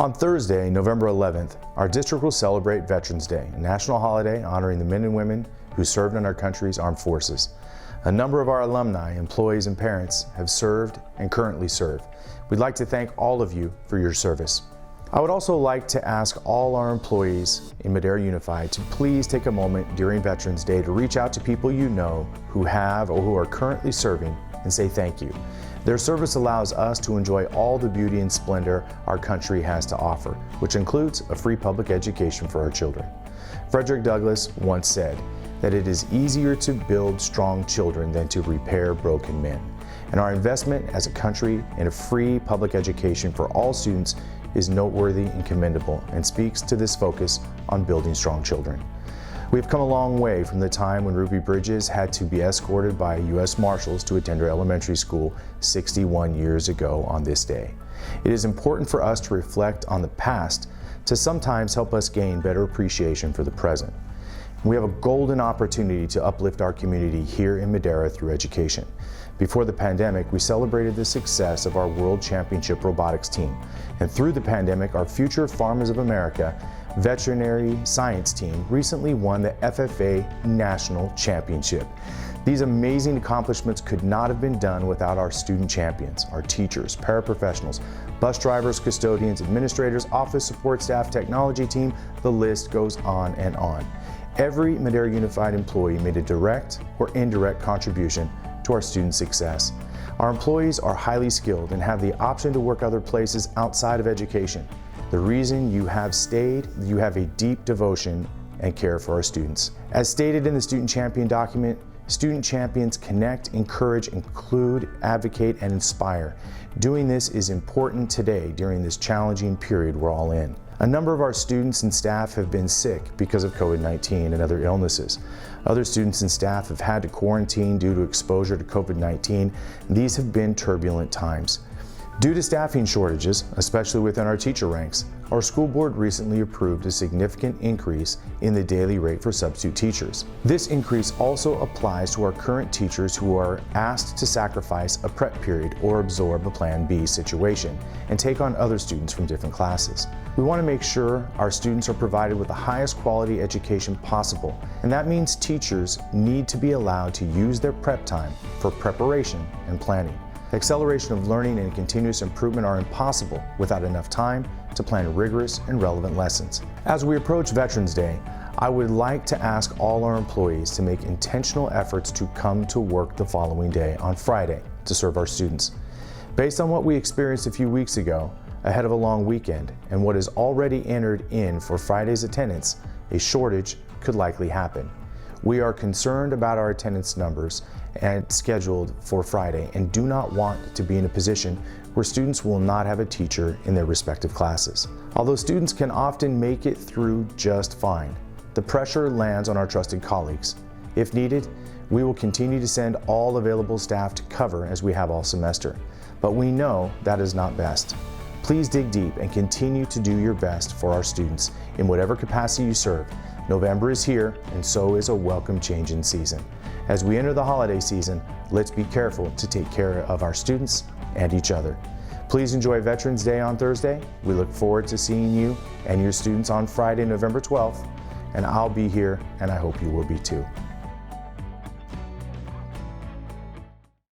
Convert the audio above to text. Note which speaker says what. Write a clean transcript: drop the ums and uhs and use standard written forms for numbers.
Speaker 1: On Thursday, November 11th, our district will celebrate Veterans Day, a national holiday honoring the men and women who served in our country's armed forces. A number of our alumni, employees, and parents have served and currently serve. We'd like to thank all of you for your service. I would also like to ask all our employees in Madera Unified to please take a moment during Veterans Day to reach out to people you know who have or who are currently serving and say thank you. Their service allows us to enjoy all the beauty and splendor our country has to offer, which includes a free public education for our children. Frederick Douglass once said that it is easier to build strong children than to repair broken men. And our investment as a country in a free public education for all students is noteworthy and commendable and speaks to this focus on building strong children. We've come a long way from the time when Ruby Bridges had to be escorted by U.S. Marshals to attend her elementary school 61 years ago on this day. It is important for us to reflect on the past to sometimes help us gain better appreciation for the present. We have a golden opportunity to uplift our community here in Madera through education. Before the pandemic, we celebrated the success of our World Championship robotics team. And through the pandemic, our Future Farmers of America veterinary science team recently won the FFA National Championship. These amazing accomplishments could not have been done without our student champions, our teachers, paraprofessionals, bus drivers, custodians, administrators, office support staff, technology team, the list goes on and on. Every Madera Unified employee made a direct or indirect contribution to our student success. Our employees are highly skilled and have the option to work other places outside of education. The reason you have stayed, you have a deep devotion and care for our students. As stated in the Student Champion document, student champions connect, encourage, include, advocate, and inspire. Doing this is important today during this challenging period we're all in. A number of our students and staff have been sick because of COVID-19 and other illnesses. Other students and staff have had to quarantine due to exposure to COVID-19. These have been turbulent times. Due to staffing shortages, especially within our teacher ranks, our school board recently approved a significant increase in the daily rate for substitute teachers. This increase also applies to our current teachers who are asked to sacrifice a prep period or absorb a Plan B situation and take on other students from different classes. We want to make sure our students are provided with the highest quality education possible, and that means teachers need to be allowed to use their prep time for preparation and planning. Acceleration of learning and continuous improvement are impossible without enough time to plan rigorous and relevant lessons. As we approach Veterans Day, I would like to ask all our employees to make intentional efforts to come to work the following day on Friday to serve our students. Based on what we experienced a few weeks ago, ahead of a long weekend, and what is already entered in for Friday's attendance, a shortage could likely happen. We are concerned about our attendance numbers and scheduled for Friday and do not want to be in a position where students will not have a teacher in their respective classes. Although students can often make it through just fine, the pressure lands on our trusted colleagues. If needed, we will continue to send all available staff to cover as we have all semester, but we know that is not best. Please dig deep and continue to do your best for our students in whatever capacity you serve. November is here, and so is a welcome change in season. As we enter the holiday season, let's be careful to take care of our students and each other. Please enjoy Veterans Day on Thursday. We look forward to seeing you and your students on Friday, November 12th, and I'll be here, and I hope you will be too.